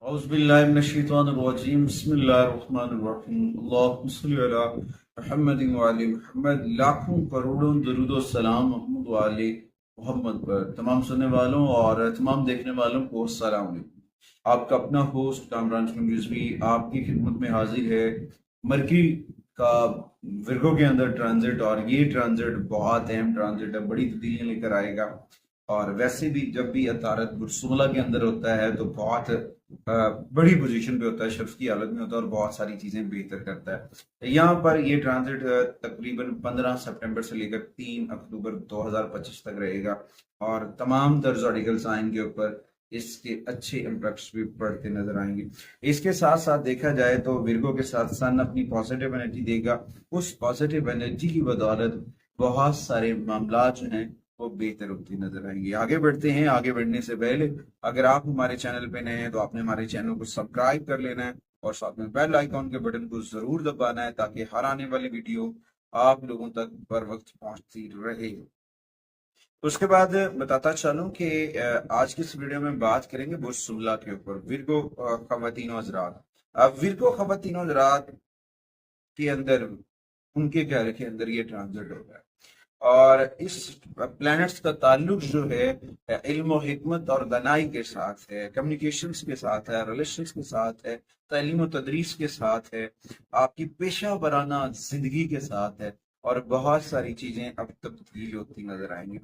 औज़ बिल्लाहि मिनश शैतानिर रजीम बिस्मिल्लाहिर रहमानिर रहीम अल्लाहुम्मा सल्लि अला मुहम्मदिन व आलि मुहम्मद। लाखों करोड़ों दरूद व सलाम मोहम्मद व आलि मोहम्मद पर। तमाम सुनने वालों और तमाम देखने वालों को अस्सलाम वालेकुम। आपका अपना होस्ट कामरान रिजवी आपकी खिदमत में हाजिर है। मरकरी का विर्गो के अंदर ट्रांजिट, और ये ट्रांजिट बहुत अहम ट्रांजिट है, बड़ी तब्दीलियां लेकर आएगा। और वैसे भी जब भी अतारत बुरसुमला के अंदर होता है तो बहुत बड़ी पोजीशन पे होता है, शर्फ की हालत में होता है और बहुत सारी चीजें बेहतर करता है। यहाँ पर ये ट्रांजिट तकरीबन 15 सितंबर से लेकर 3 अक्टूबर 2025 तक रहेगा, और तमाम तर्ज आर्टिकल्स आएंगे ऊपर, इसके अच्छे इम्पैक्ट्स भी पड़ते नजर आएंगे। इसके साथ साथ देखा जाए तो विर्गो के साथ सन अपनी पॉजिटिव एनर्जी देगा। उस पॉजिटिव एनर्जी की बदौलत बहुत सारे मामला जो हैं वो बेहतर होती नजर आएंगी। आगे बढ़ते हैं। आगे बढ़ने से पहले अगर आप हमारे चैनल पे नए हैं तो आपने हमारे चैनल को सब्सक्राइब कर लेना है और साथ में बेल आइकॉन के बटन को जरूर दबाना है, ताकि हर आने वाली वीडियो आप लोगों तक बर वक्त पहुंचती रहे। उसके बाद बताता चलूं कि आज की इस वीडियो में बात करेंगे बुर्सुमला के ऊपर, विर्गो खवातीन और हज़रात। विर्गो खवातीन और हज़रात के अंदर, उनके घर के अंदर ये ट्रांजिट हो गया, और इस प्लैनेट्स का ताल्लुक जो है इल्म और हिकमत और दनाई के साथ है, कम्युनिकेशंस के साथ है, रिलेशंस के साथ है, तालीम और तदरीस के साथ है, आपकी पेशा वराना जिंदगी के साथ है, और बहुत सारी चीजें अब तब्दील होती नजर आएंगी।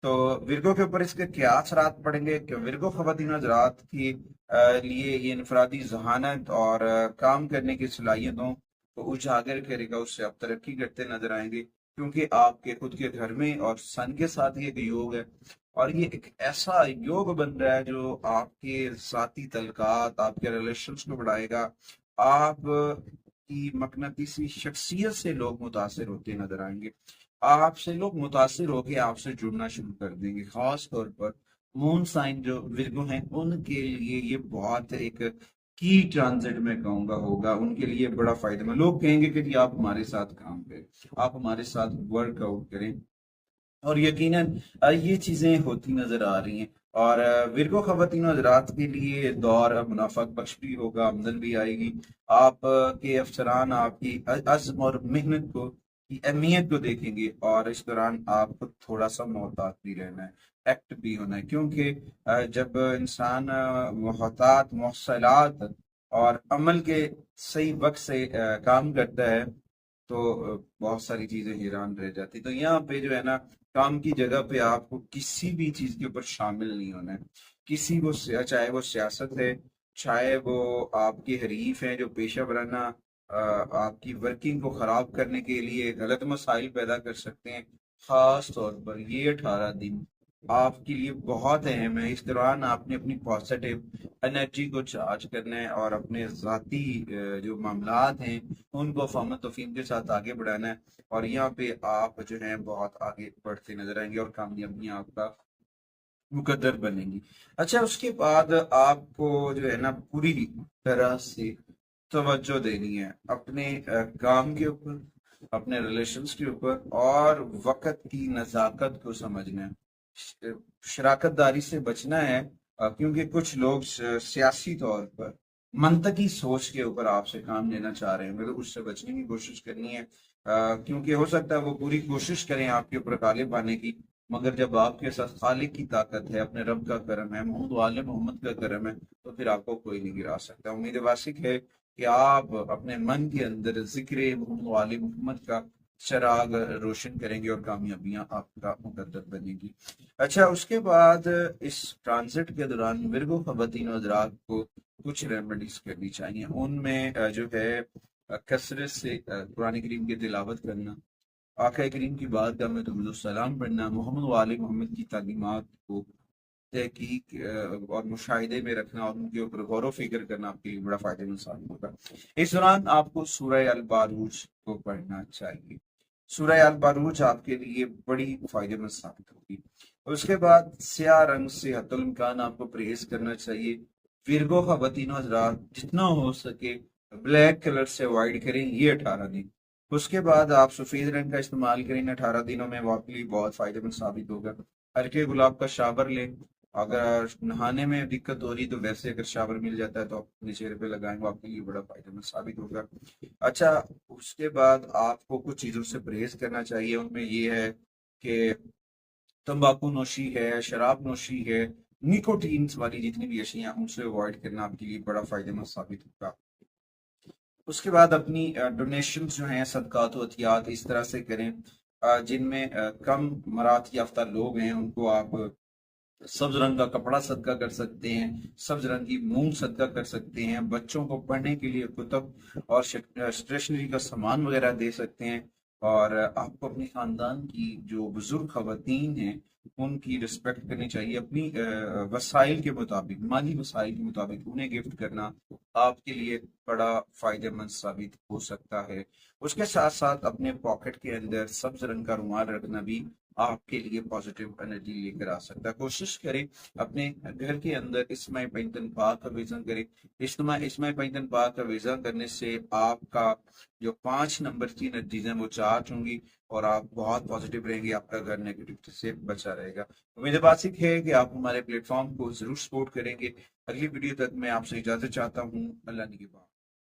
तो विर्गो के ऊपर इसके क्या असरात पड़ेंगे कि विर्गो खवातीन हज़रात की लिए ये इनफरादी जहानत और काम करने की सलाहियतों को उजागर करेगा, उससे आप तरक्की करते नजर आएंगे, क्योंकि आपके खुद के घर में और सन के साथ ये एक योग है। और ये एक ऐसा योग बन रहा है जो आपके साथी तलकात, आपके रिलेशंस को बढ़ाएगा। आप की मकनातीसी शख्सियत से लोग मुतासिर होते नजर आएंगे। आपसे लोग मुतासिर होकर आपसे जुड़ना शुरू कर देंगे। खास तौर पर मून साइन जो विर्गो हैं उनके लिए ये बहुत एक की ट्रांजिट में कहूंगा होगा, उनके लिए बड़ा फायदेमंद। लोग कहेंगे कि जी आप हमारे साथ काम करें, आप हमारे साथ वर्कआउट करें, और यकीनन ये चीजें होती नजर आ रही हैं। और विर्गो खवातीन हज़रात के लिए दौर अब मुनाफा बख्श भी होगा, आमदन भी आएगी। आप के अफसरान आपकी अज़्म और मेहनत को की अहमियत को देखेंगे, और इस दौरान आपको थोड़ा सा मोहतात भी रहना है, एक्ट भी होना है, क्योंकि जब इंसान मोहतात, मौसलात और अमल के सही वक्त से काम करता है तो बहुत सारी चीजें हैरान रह जाती। तो यहाँ पे जो है ना, काम की जगह पे आपको किसी भी चीज के ऊपर शामिल नहीं होना है। किसी वो चाहे वो सियासत है, चाहे वो आपके हरीफ हैं जो पेशा वराना आपकी वर्किंग को खराब करने के लिए गलत मसाइल पैदा कर सकते हैं। खास तौर पर ये 18 दिन आपके लिए बहुत अहम है। इस दौरान आपने अपनी पॉजिटिव एनर्जी को चार्ज करना है और अपने ज़ाती जो मामलात हैं उनको फहम तफहीम के साथ आगे बढ़ाना है, और यहाँ पे आप जो है बहुत आगे बढ़ते नजर आएंगे और कामयाबियां आपका मुकद्दर बनेंगी। अच्छा, उसके बाद आपको जो है ना पूरी तरह से तवज्जो देनी है अपने काम के ऊपर, अपने रिलेशंस के ऊपर, और वक्त की नज़ाकत को समझना है, शराकत दारी से बचना है। क्योंकि कुछ लोग सियासी तौर पर मंतकी सोच के ऊपर आपसे काम लेना चाह रहे हैं, मगर उससे बचने की कोशिश करनी है। क्योंकि हो सकता है वो पूरी कोशिश करें आपके ऊपर गालिब आने की, मगर जब आपके साथ खालिक की ताकत है, अपने रब का करम है, मोहम्मद वाले मोहम्मद का करम है, तो फिर आपको कोई नहीं गिरा सकता। उम्मीद वासिक है कि आप अपने मन के अंदर जिक्र मोहम्मद वाले मोहम्मद का चराग रोशन करेंगे और कामयाबियां आपका मुकद्दर बनेगी। अच्छा, उसके बाद इस ट्रांजिट के दौरान विर्गो खवातीन और हज़रात को कुछ रेमेडीज करनी चाहिए। उनमें जो है कसरत से कुरान करीम की तिलावत करना, आका करीम की बारगाह में दुरूद सलाम पढ़ना, मोहम्मद वाले मोहम्मद की तालीमात को तहकीक और मुशाहिदे में रखना और उनके ऊपर गौर व फिक्र करना आपके लिए बड़ा फायदेमंद साबित होगा। इस दौरान आपको सूरह अल बारूज को पढ़ना चाहिए। सूरह अल बारूज आपके लिए बड़ी फायदेमंद साबित होगी। उसके बाद स्याह रंग से हतुल इम्कान आपको परहेज करना चाहिए। विर्गो खवातीन हज़रात जितना हो सके ब्लैक कलर से अवॉइड करें ये 18 दिन। उसके बाद आप सफेद रंग का इस्तेमाल करें 18 दिनों में, वो आपके लिए बहुत फायदेमंद साबित होगा। हल्के गुलाब का शावर लें, अगर नहाने में दिक्कत हो रही तो वैसे अगर शावर मिल जाता है तो आप अपने चेहरे पे लगाएं, वो आपके लिए बड़ा फायदेमंद साबित होगा। अच्छा, उसके बाद आपको कुछ चीज़ों से परहेज करना चाहिए। उनमें ये है कि तंबाकू नोशी है, शराब नोशी है, निकोटीन वाली जितनी भी अशियाँ उनसे अवॉइड करना आपके लिए बड़ा फायदेमंद साबित होगा। उसके बाद अपनी डोनेशन जो हैं, सदकात व अतियात इस तरह से करें जिनमें कम मरात याफ्ता लोग हैं उनको आप सब्ज रंग का कपड़ा सदका कर सकते हैं, सब्ज रंग की मूंग सदका कर सकते हैं, बच्चों को पढ़ने के लिए कुतब और स्टेशनरी का सामान वगैरह दे सकते हैं। और आपको अपने खानदान की जो बुजुर्ग खवातीन हैं उनकी रिस्पेक्ट करनी चाहिए। अपनी वसाइल के मुताबिक, माली वसाइल के मुताबिक उन्हें गिफ्ट करना आपके लिए बड़ा फायदेमंद साबित हो सकता है। उसके साथ साथ अपने पॉकेट के अंदर सब्ज रंग का रुमाल रखना भी आपके लिए पॉजिटिव एनर्जी लेकर आ सकता है। कोशिश करें अपने घर के अंदर इस्माई पैंतन पाक का विजन करें। इस्माई पैंतन पाक का विजन करने से आपका जो 5 नंबर की एनर्जीज हैं वो चार्ज होंगी और आप बहुत पॉजिटिव रहेंगे, आपका घर नेगेटिविटी से बचा रहेगा। उम्मीद बासिक है कि आप हमारे प्लेटफॉर्म को जरूर सपोर्ट करेंगे। अगली वीडियो तक मैं आपसे इजाजत चाहता हूँ। अल्लाह निगहबान।